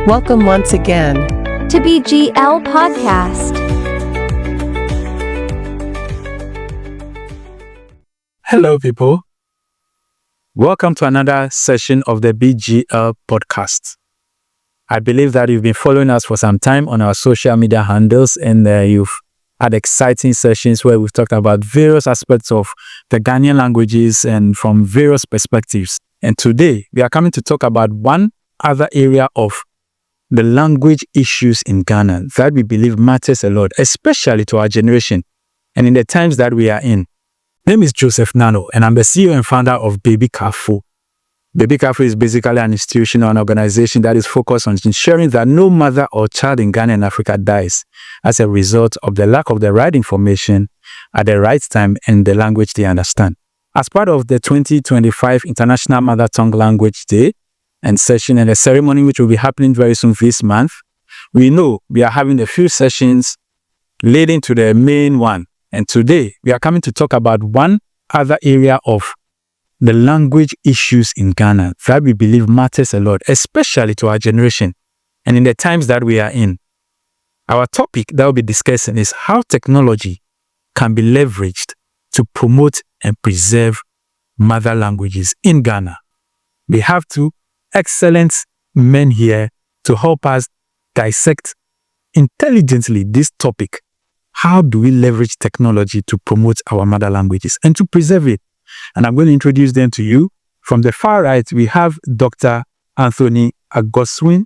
Welcome once again to BGL Podcast. Hello, people. Welcome to another session of the BGL Podcast. I believe that you've been following us for some time on our social media handles, and you've had exciting sessions where we've talked about various aspects of the Ghanaian languages and from various perspectives. And today, we are coming to talk about one other area of the language issues in Ghana that we believe matters a lot, especially to our generation and in the times that we are in. My name is Joseph Narnor, and I'm the CEO and founder of BabyKaafo. BabyKaafo is basically an institution or an organization that is focused on ensuring that no mother or child in Ghana and Africa dies as a result of the lack of the right information at the right time in the language they understand. As part of the 2025 International Mother Tongue Language Day and session and a ceremony which will be happening very soon this month, we know we are having a few sessions leading to the main one. And today, we are coming to talk about one other area of the language issues in Ghana that we believe matters a lot, especially to our generation and in the times that we are in. Our topic that we'll be discussing is how technology can be leveraged to promote and preserve mother languages in Ghana. We have two excellent men here to help us dissect intelligently this topic. How do we leverage technology to promote our mother languages and to preserve it? And I'm going to introduce them to you. From the far right, we have Dr. Musah Agoswin.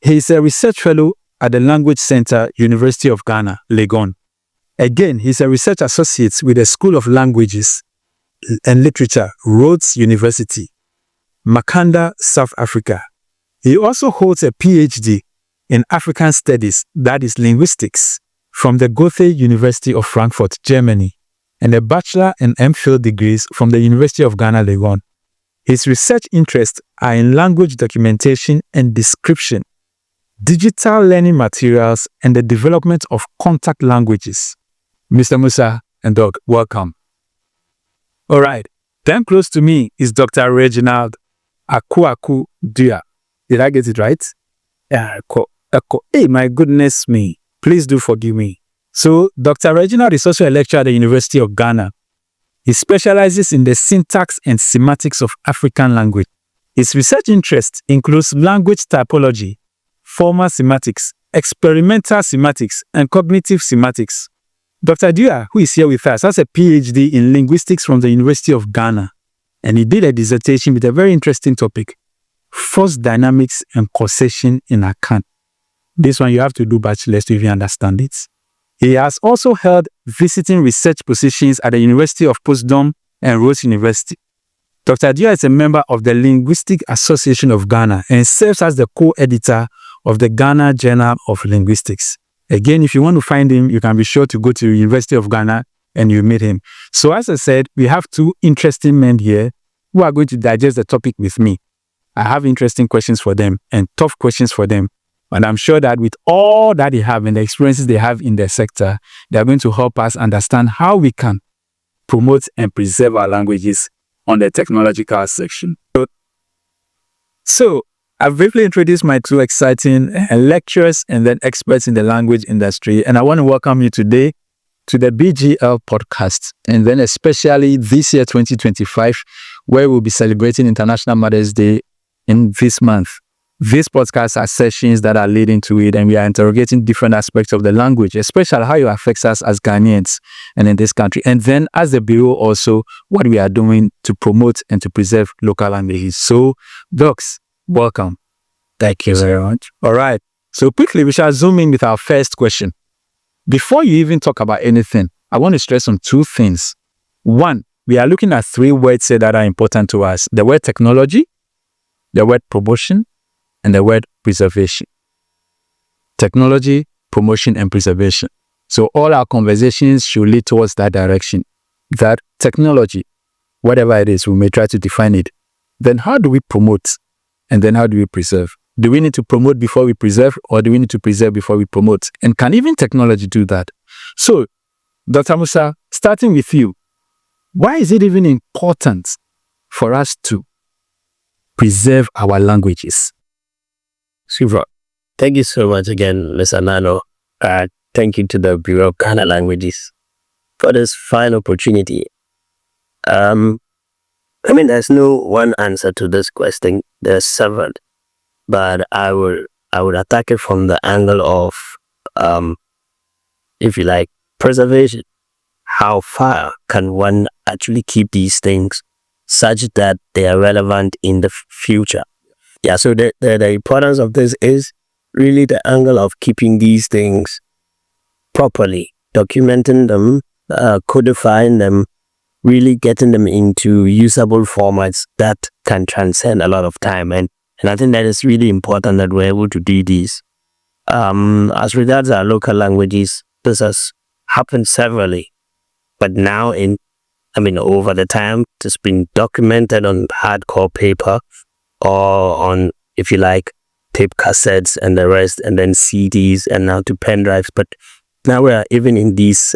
He is a research fellow at the Language Center, University of Ghana, Legon. Again, he's a research associate with the School of Languages and Literature, Rhodes University, Makanda, South Africa. He also holds a PhD in African Studies, that is Linguistics, from the Goethe University of Frankfurt, Germany, and a Bachelor and MPhil degrees from the University of Ghana Legon. His research interests are in language documentation and description, digital learning materials, and the development of contact languages. Mr. Musah and Doc, welcome. All right, then close to me is Dr. Reginald Akuoku Duah. Did I get it right? Yeah, hey, my goodness me. Please do forgive me. So, Dr. Reginald is also a lecturer at the University of Ghana. He specializes in the syntax and semantics of African language. His research interests includes language typology, formal semantics, experimental semantics, and cognitive semantics. Dr. Duah, who is here with us, has a PhD in linguistics from the University of Ghana, and he did a dissertation with a very interesting topic: force dynamics and causation in Akan. This one you have to do bachelor's to even understand it. He has also held visiting research positions at the University of Potsdam and Rhodes University. Dr. Duah is a member of the Linguistics Association of Ghana and serves as the co-editor of the Ghana Journal of Linguistics. Again, if you want to find him, you can be sure to go to the University of Ghana and you meet him. So as I said, we have two interesting men here who are going to digest the topic with me. I have interesting questions for them and tough questions for them. And I'm sure that with all that they have and the experiences they have in their sector, they are going to help us understand how we can promote and preserve our languages on the technological section. So I've briefly introduced my two exciting lecturers and then experts in the language industry. And I want to welcome you today to the BGL podcast, and then especially this year, 2025, where we'll be celebrating International Mother's Day in this month. These podcasts are sessions that are leading to it, and we are interrogating different aspects of the language, especially how it affects us as Ghanaians and in this country. And then as the Bureau also, what we are doing to promote and to preserve local languages. So, docs, welcome. Thank you very much. All right. So quickly, we shall zoom in with our first question. Before you even talk about anything, I want to stress on two things. One, we are looking at three words here that are important to us: the word technology, the word promotion, and the word preservation. Technology, promotion, and preservation. So all our conversations should lead towards that direction. That technology, whatever it is, we may try to define it. Then how do we promote? And then how do we preserve? Do we need to promote before we preserve, or do we need to preserve before we promote? And can even technology do that? So, Dr. Musah, starting with you, why is it even important for us to preserve our languages? Super. Thank you so much again, Mr. Narnor. Thank you to the Bureau of Ghana Languages for this fine opportunity. There's no one answer to this question. There's several, but I would attack it from the angle of, if you like, preservation. How far can one actually keep these things such that they are relevant in the future? Yeah, so the importance of this is really the angle of keeping these things properly, documenting them, codifying them, really getting them into usable formats that can transcend a lot of time. And I think that is really important that we're able to do this. As regards our local languages, this has happened severally. But now over the time, it's been documented on hardcore paper or on, if you like, tape cassettes and the rest, and then CDs and now to pen drives. But now we are even in this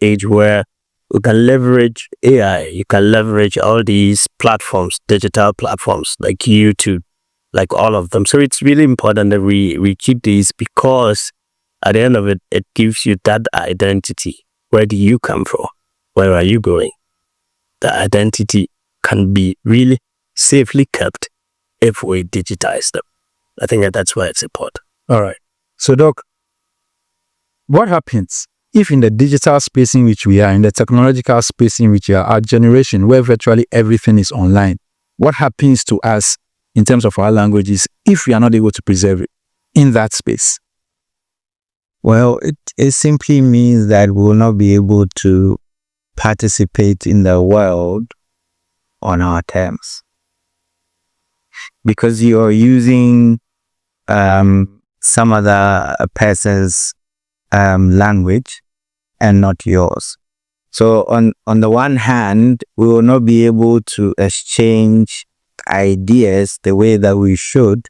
age where you can leverage AI, you can leverage all these platforms, digital platforms like YouTube, like all of them. So it's really important that we keep these, because at the end of it, it gives you that identity. Where do you come from? Where are you going? The identity can be really safely kept if we digitize them. I think that's why it's important. All right. So, Doc, what happens if in the digital space in which we are, in the technological space in which we are, our generation, where virtually everything is online, what happens to us in terms of our languages if we are not able to preserve it in that space? Well, it simply means that we will not be able to participate in the world on our terms, because you're using some other person's language and not yours. So on the one hand, we will not be able to exchange ideas the way that we should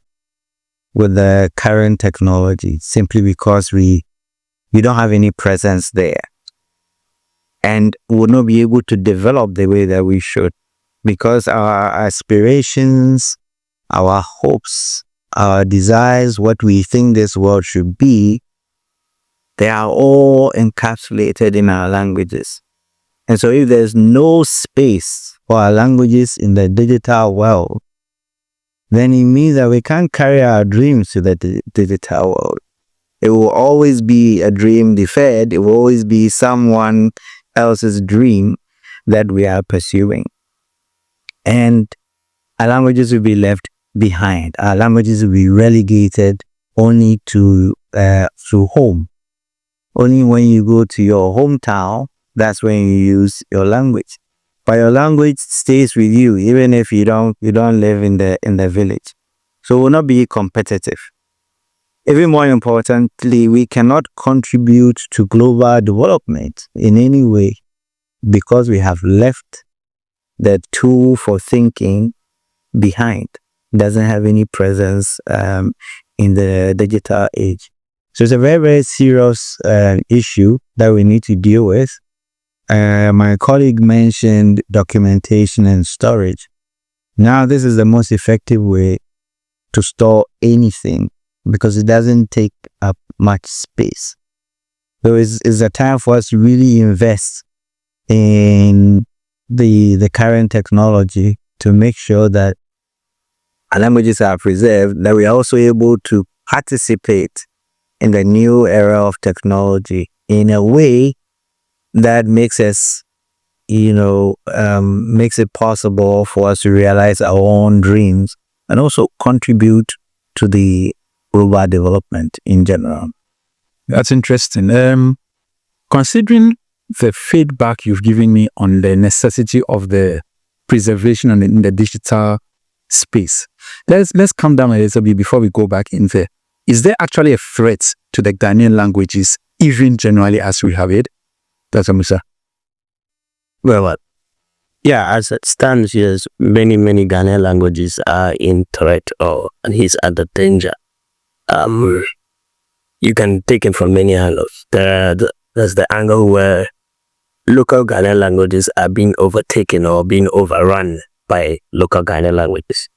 with the current technology, simply because we don't have any presence there, and we will not be able to develop the way that we should, because our aspirations, our hopes, our desires, what we think this world should be, they are all encapsulated in our languages. And so if there's no space for our languages in the digital world, then it means that we can't carry our dreams to the digital world. It will always be a dream deferred. It will always be someone else's dream that we are pursuing. And our languages will be left behind. Our languages will be relegated only to home. Only when you go to your hometown, that's when you use your language. But your language stays with you, even if you don't live in the village. So we'll not be competitive. Even more importantly, we cannot contribute to global development in any way, because we have left the tool for thinking behind. It doesn't have any presence in the digital age. So it's a very, very serious issue that we need to deal with. My colleague mentioned documentation and storage. Now, this is the most effective way to store anything, because it doesn't take up much space. So it's a time for us to really invest in the current technology to make sure that our languages are preserved, that we are also able to participate in the new era of technology in a way that makes us, makes it possible for us to realize our own dreams and also contribute to the global development in general. That's interesting. Considering the feedback you've given me on the necessity of the preservation in the digital space, let's come down a little bit before we go back in there. Is there actually a threat to the Ghanaian languages, even generally as we have it? Dr. Musah. Well, as it stands, yes, many Ghanaian languages are in threat and he's under danger. You can take it from many angles. There's the angle where local Ghanaian languages are being overtaken or being overrun by local Ghanaian languages.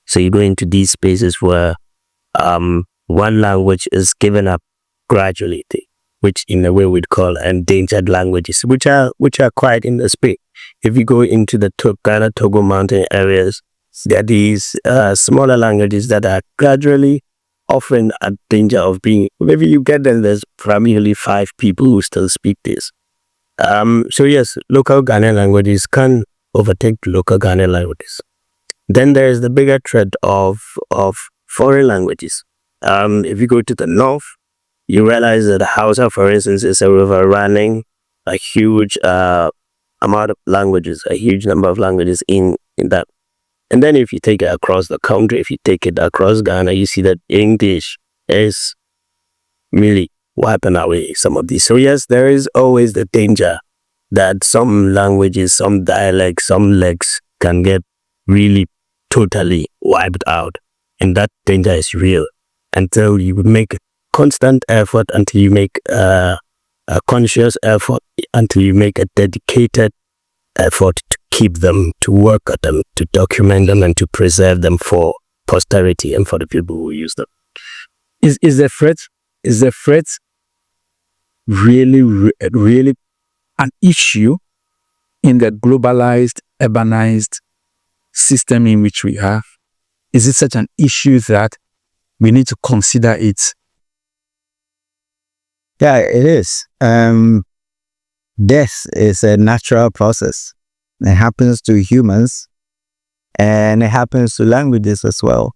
So you go into these spaces where one language is given up gradually, which in a way we'd call endangered languages, which are quite in the space. If you go into the Ghana, Togo mountain areas, there are these smaller languages that are gradually often at danger of being, maybe you get them, there's primarily 5 people who still speak this. So yes, local Ghanaian languages can overtake local Ghanaian languages. Then there is the bigger threat of foreign languages. If you go to the north, you realize that Hausa, for instance, is a river running a huge amount of languages, a huge number of languages in that. And then if you take it across the country, if you take it across Ghana, you see that English is really wiping away some of these. So yes, there is always the danger that some languages, some dialects, some legs can get really totally wiped out. And that danger is real until you make a constant effort, until you make a conscious effort, until you make a dedicated effort to keep them, to work at them, to document them, and to preserve them for posterity and for the people who use them. Is the threat really an issue in the globalized, urbanized system in which we have? Is it such an issue that we need to consider it? Yeah, it is. Death is a natural process. It happens to humans and it happens to languages as well.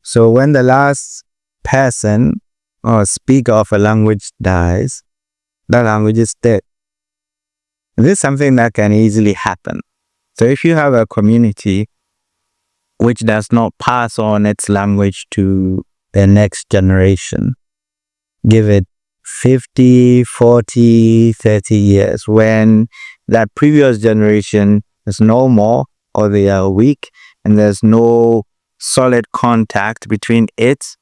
So when the last person or speaker of a language dies, that language is dead. This is something that can easily happen. So if you have a community which does not pass on its language to the next generation, give it 50, 40, 30 years, when that previous generation is no more or they are weak and there's no solid contact between it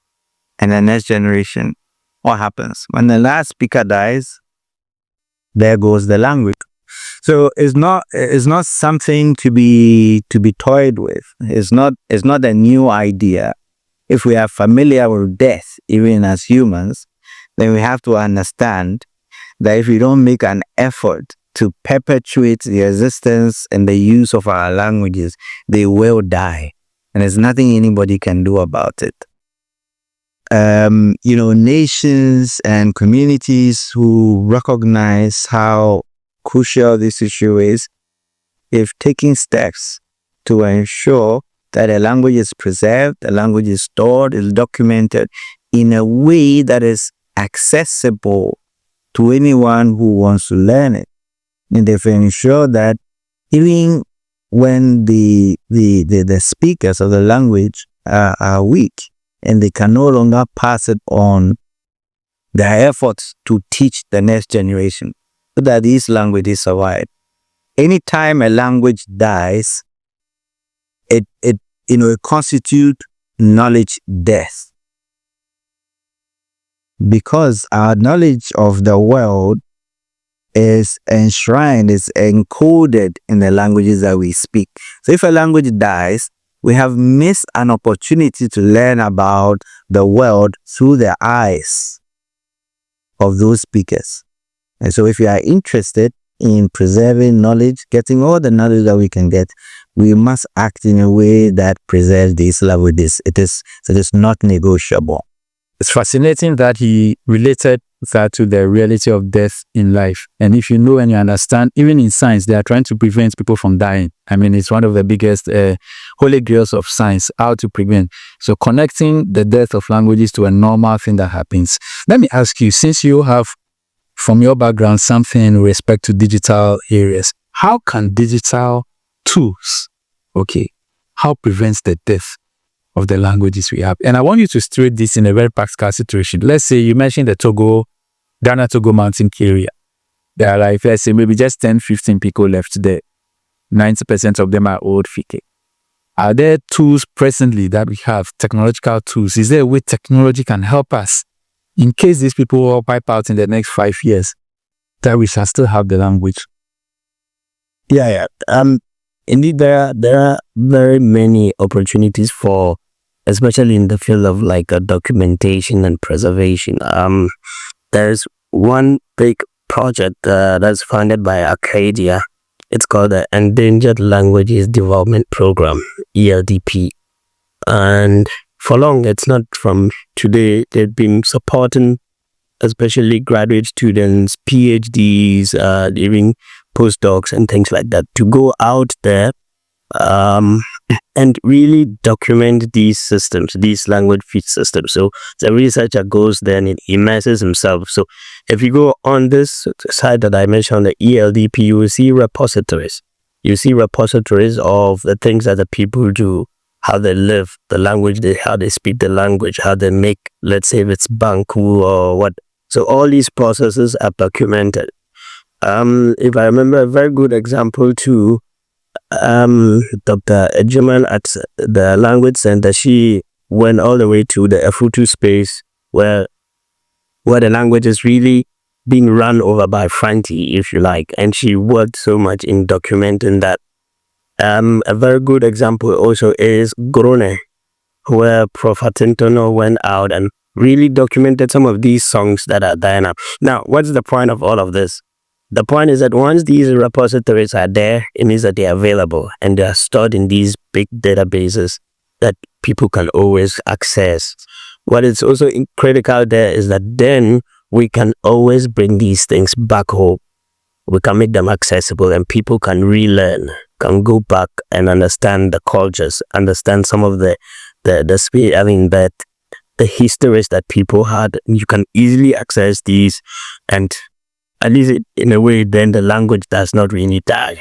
and the next generation, what happens? When the last speaker dies, there goes the language. So it's not something to be toyed with. It's not a new idea. If we are familiar with death, even as humans, then we have to understand that if we don't make an effort to perpetuate the existence and the use of our languages, they will die. And there's nothing anybody can do about it. Nations and communities who recognize how crucial this issue is, if taking steps to ensure that the language is preserved, the language is stored, is documented in a way that is accessible to anyone who wants to learn it. And they've ensured that even when the speakers of the language are weak and they can no longer pass it on, their efforts to teach the next generation so that these languages survive. Anytime a language dies, it constitutes knowledge death. Because our knowledge of the world is enshrined, is encoded in the languages that we speak. So if a language dies, we have missed an opportunity to learn about the world through the eyes of those speakers. And so if you are interested in preserving knowledge, getting all the knowledge that we can get, we must act in a way that preserves these languages. It is not negotiable. It's fascinating that he related that to the reality of death in life. And if you know and you understand, even in science, they are trying to prevent people from dying. I mean, it's one of the biggest holy grails of science, how to prevent. So connecting the death of languages to a normal thing that happens. Let me ask you, since you have, from your background, something in respect to digital areas, how can digital tools, how prevents the death of the languages we have? And I want you to state this in a very practical situation. Let's say you mentioned the Ghana Togo mountain area. There are like, let's say maybe just 10, 15 people left there. 90% of them are old Fike. Are there tools presently that we have, technological tools? Is there a way technology can help us in case these people will wipe out in the next 5 years, that we shall still have the language? Yeah. Indeed, there are very many opportunities for especially in the field of like documentation and preservation. There's one big project that's funded by Acadia. It's called the Endangered Languages Development Program, ELDP. And for long, it's not from today, they've been supporting especially graduate students, PhDs, even postdocs and things like that to go out there and really document these systems, these language feed systems. So the researcher goes there and immerses himself. So if you go on this side that I mentioned, the ELDP, you will see repositories. You see repositories of the things that the people do, how they live, the language, how they speak the language, how they make, let's say if it's Banku or what. So all these processes are documented. If I remember a very good example too, Dr. Ejiman at the Language Center, she went all the way to the Efutu space where the language is really being run over by Franti, if you like, and she worked so much in documenting that. A very good example also is Grone, where Prof. Atintono went out and really documented some of these songs that are there now. Now, what's the point of all of this? The point is that once these repositories are there, it means that they are available and they are stored in these big databases that people can always access. What is also critical there is that then we can always bring these things back home. We can make them accessible and people can relearn, can go back and understand the cultures, understand some of the histories that people had. You can easily access these, and at least in a way, then the language does not really die.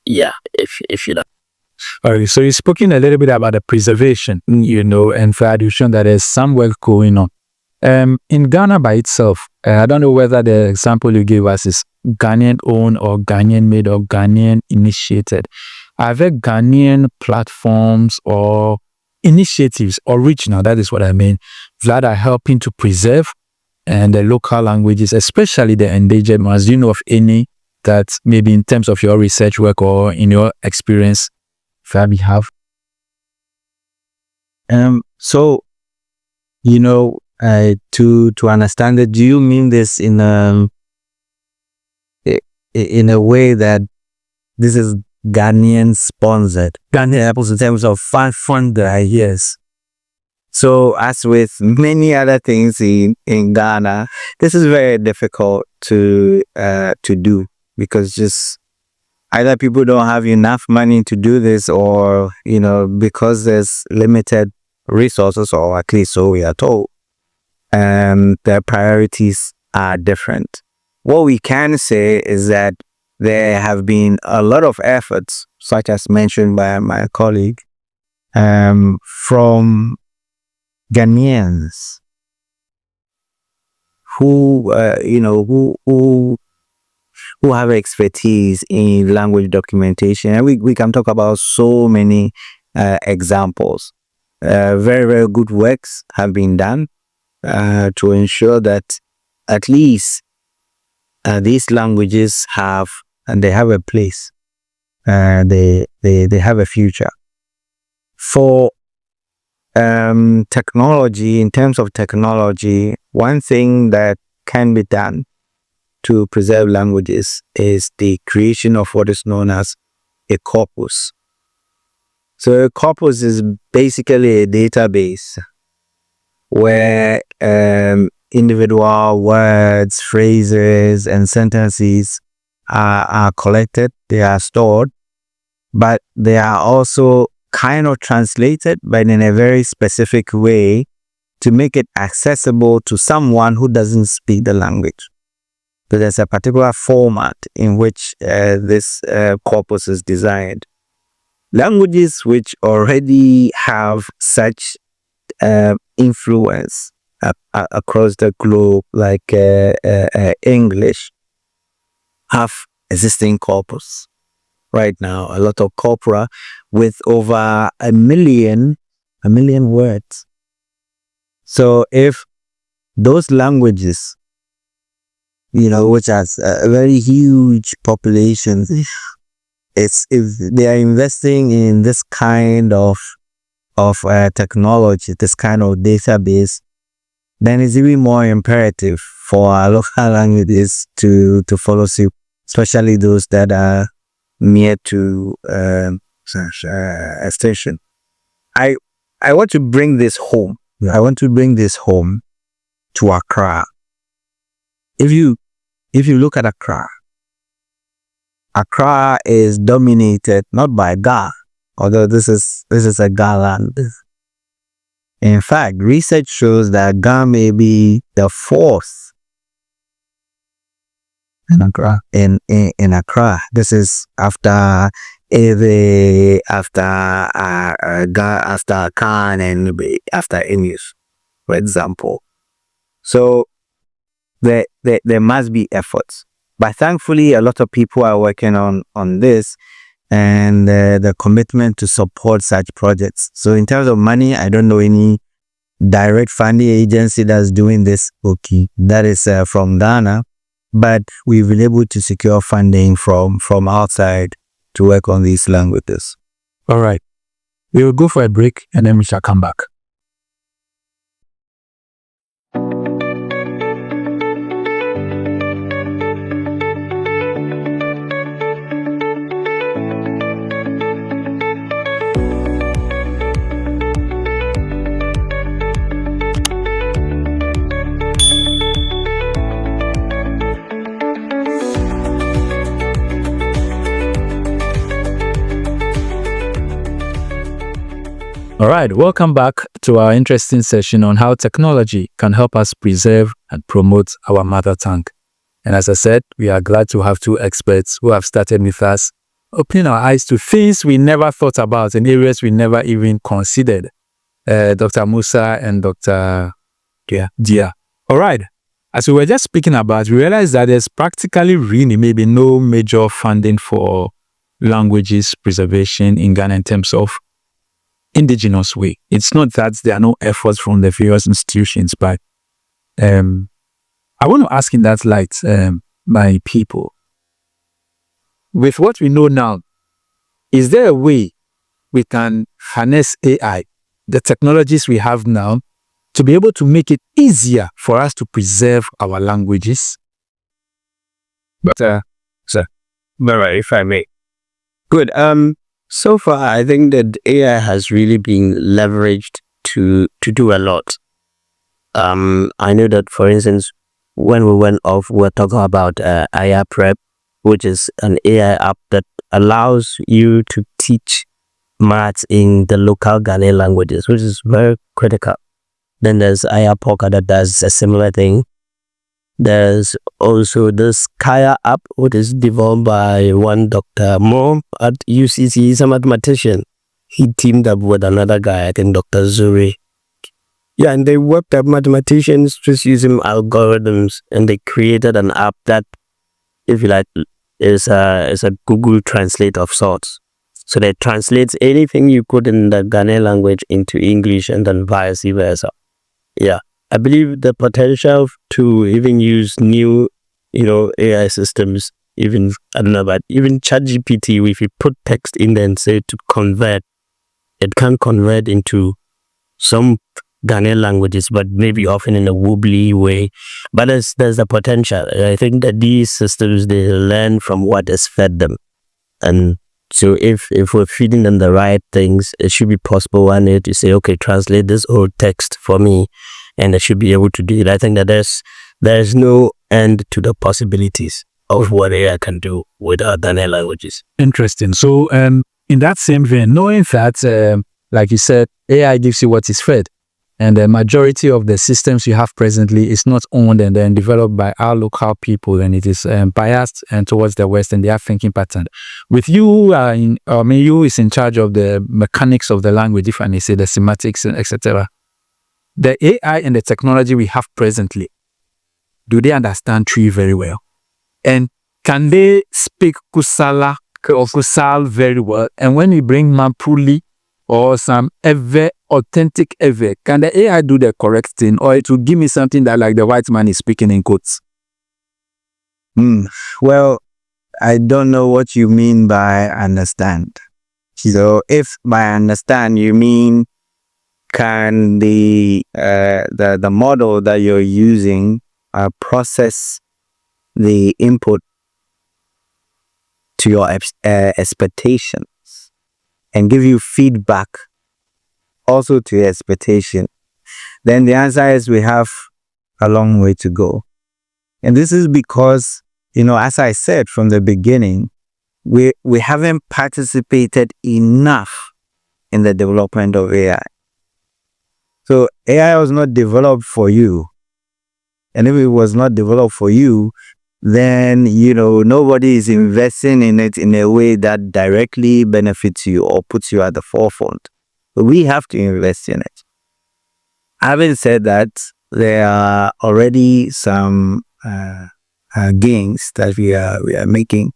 Yeah, if you like. All right, so you've spoken a little bit about the preservation, and for addition that there's some work going on. In Ghana by itself, I don't know whether the example you gave us is Ghanaian owned or Ghanaian made or Ghanaian initiated. Are there Ghanaian platforms or initiatives, original, that is what I mean, that are helping to preserve and the local languages, especially the endangered ones? Do you know of any that maybe in terms of your research work or in your experience that we have? To understand it, do you mean this in a way that this is Ghanaian sponsored? Ghanaian in terms of funded ideas. So as with many other things in Ghana, this is very difficult to do, because just either people don't have enough money to do this, or because there's limited resources, or at least so we are told, and their priorities are different. What we can say is that there have been a lot of efforts, such as mentioned by my colleague, from Ghanaians who have expertise in language documentation, and we can talk about so many examples. Very, very good works have been done to ensure that at least these languages have a place. They have a future. For technology, in terms of technology, one thing that can be done to preserve languages is the creation of what is known as a corpus. So a corpus is basically a database where individual words, phrases, and sentences are collected, they are stored, but they are also kind of translated, but in a very specific way to make it accessible to someone who doesn't speak the language. So there's a particular format in which this corpus is designed. Languages which already have such influence across the globe, like English, have existing corpus. Right now, a lot of corpora with over a million words. So if those languages, which has a very huge population, if they are investing in this kind of of technology, this kind of database, then it's even more imperative for our local languages to follow suit, especially those that are near to extinction. I want to bring this home. I want to bring this home to Accra. If you look at Accra is dominated not by Ga, although this is a Ga land. In fact, research shows that Ga may be the fourth in Accra. In Accra, this is after Ga, after Khan, and after Emus, for example. So there must be efforts, but thankfully a lot of people are working on this, and the commitment to support such projects. So in terms of money, I don't know any direct funding agency that's doing this. Okay, that is from Ghana, but we've been able to secure funding from outside to work on these languages. All right, we will go for a break and then we shall come back. All right, welcome back to our interesting session on how technology can help us preserve and promote our mother tongue. And as I said, we are glad to have two experts who have started with us, opening our eyes to things we never thought about and areas we never even considered. Dr. Musah and Dr. Duah. All right, as we were just speaking about, we realized that there's practically really maybe no major funding for languages preservation in Ghana in terms of indigenous way. It's not that there are no efforts from the various institutions, but I want to ask in that light, my people, with what we know now, is there a way we can harness AI, the technologies we have now, to be able to make it easier for us to preserve our languages? But, sir, if I may. Good. So far, I think that AI has really been leveraged to do a lot. I know that, for instance, when we went off, we were talking about AI Prep, which is an AI app that allows you to teach maths in the local Ghanaian languages, which is very critical. Then there's AI Poker that does a similar thing. There's also this Kaya app, which is developed by one Dr. Mo at UCC. He's a mathematician. He teamed up with another guy, I think Dr. Zuri. Yeah, and they worked up mathematicians just using algorithms, and they created an app that, if you like, is a Google Translate of sorts. So they translate anything you put in the Ghanaian language into English and then vice versa. Yeah. I believe the potential to even use new, AI systems, even ChatGPT, if you put text in there and say to convert, it can convert into some Ghanaian languages, but maybe often in a wobbly way. But there's a potential. I think that these systems, they learn from what is fed them. And so if we're feeding them the right things, it should be possible one day to say, okay, translate this old text for me, and they should be able to do it. I think that there's no end to the possibilities of what AI can do with our Ghanaian languages. Interesting. So in that same vein, knowing that, like you said, AI gives you what is fed, and the majority of the systems you have presently is not owned and then developed by our local people, and it is biased and towards the West and their thinking pattern. With you, you is in charge of the mechanics of the language, if I may say, the semantics, etc. The AI and the technology we have presently, do they understand Tree very well? And can they speak Kusala or Kusal very well? And when we bring Mampuli or some Ewe, authentic Ewe, can the AI do the correct thing, or it will give me something that like the white man is speaking in quotes? Well, I don't know what you mean by understand. So if by understand you mean can the model that you're using process the input to your expectations and give you feedback also to your expectation? Then the answer is we have a long way to go. And this is because, as I said from the beginning, we haven't participated enough in the development of AI. So AI was not developed for you. And if it was not developed for you, then, nobody is investing in it in a way that directly benefits you or puts you at the forefront. But we have to invest in it. Having said that, there are already some gains that we are making,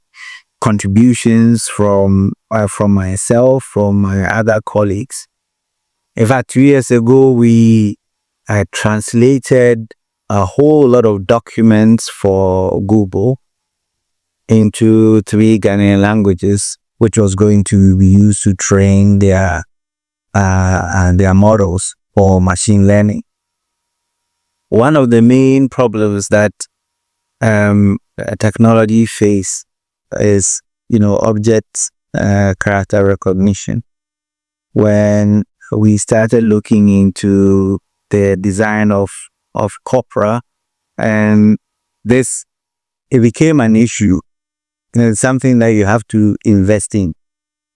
contributions from myself, from my other colleagues. In fact, 2 years ago, we translated a whole lot of documents for Google into 3 Ghanaian languages, which was going to be used to train their models for machine learning. One of the main problems that technology face is, object character recognition. When we started looking into the design of corpora, and it became an issue. It's something that you have to invest in,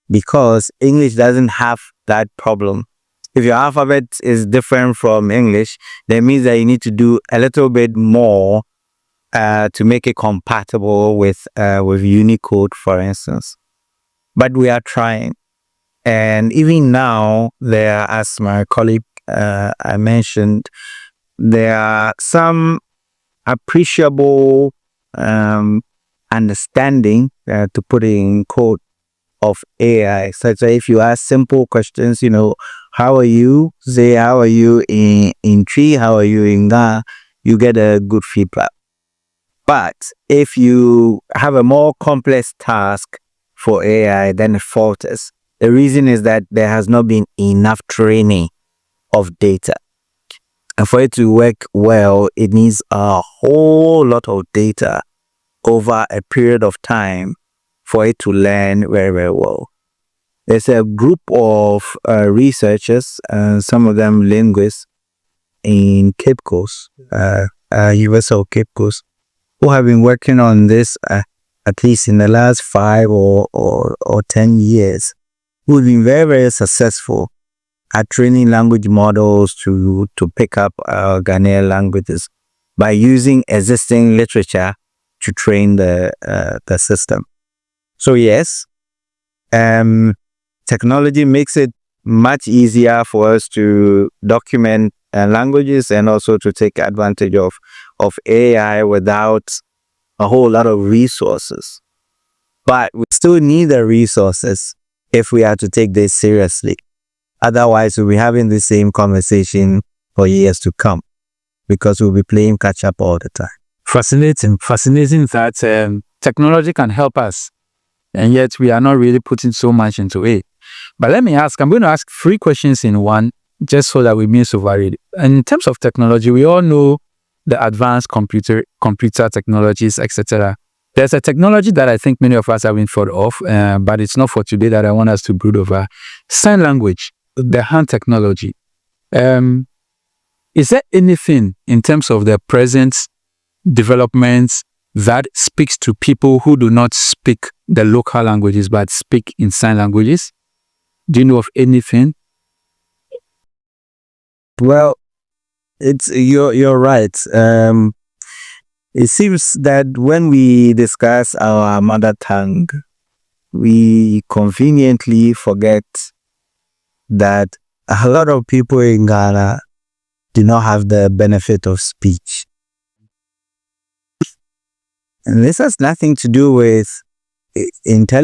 because English doesn't have that problem. If your alphabet is different from English, that means that you need to do a little bit more to make it compatible with Unicode, for instance. But we are trying. And even now, as my colleague I mentioned, there are some appreciable understanding, to put it in code, of AI. Such that if you ask simple questions, how are you? Say, how are you in Tree? How are you in Ga? You get a good feedback. But if you have a more complex task for AI, then it falters. The reason is that there has not been enough training of data. And for it to work well, it needs a whole lot of data over a period of time for it to learn very, very well. There's a group of researchers, some of them linguists, in Cape Coast, University of Cape Coast, who have been working on this at least in the last 5 or 10 years, who have been very, very successful at training language models to pick up Ghanaian languages by using existing literature to train the system. So yes, technology makes it much easier for us to document languages and also to take advantage of AI without a whole lot of resources. But we still need the resources if we are to take this seriously. Otherwise, we'll be having the same conversation for years to come, because we'll be playing catch up all the time. Fascinating that technology can help us, and yet we are not really putting so much into it. But let me ask, I'm going to ask 3 questions in one, just so that we miss over it. And in terms of technology, we all know the advanced computer technologies, etc. There's a technology that I think many of us have been thought of, but it's not for today that I want us to brood over. Sign language, the hand technology. Is there anything in terms of the present developments that speaks to people who do not speak the local languages but speak in sign languages? Do you know of anything? Well, you're right. It seems that when we discuss our mother tongue, we conveniently forget that a lot of people in Ghana do not have the benefit of speech. And this has nothing to do with intelligence.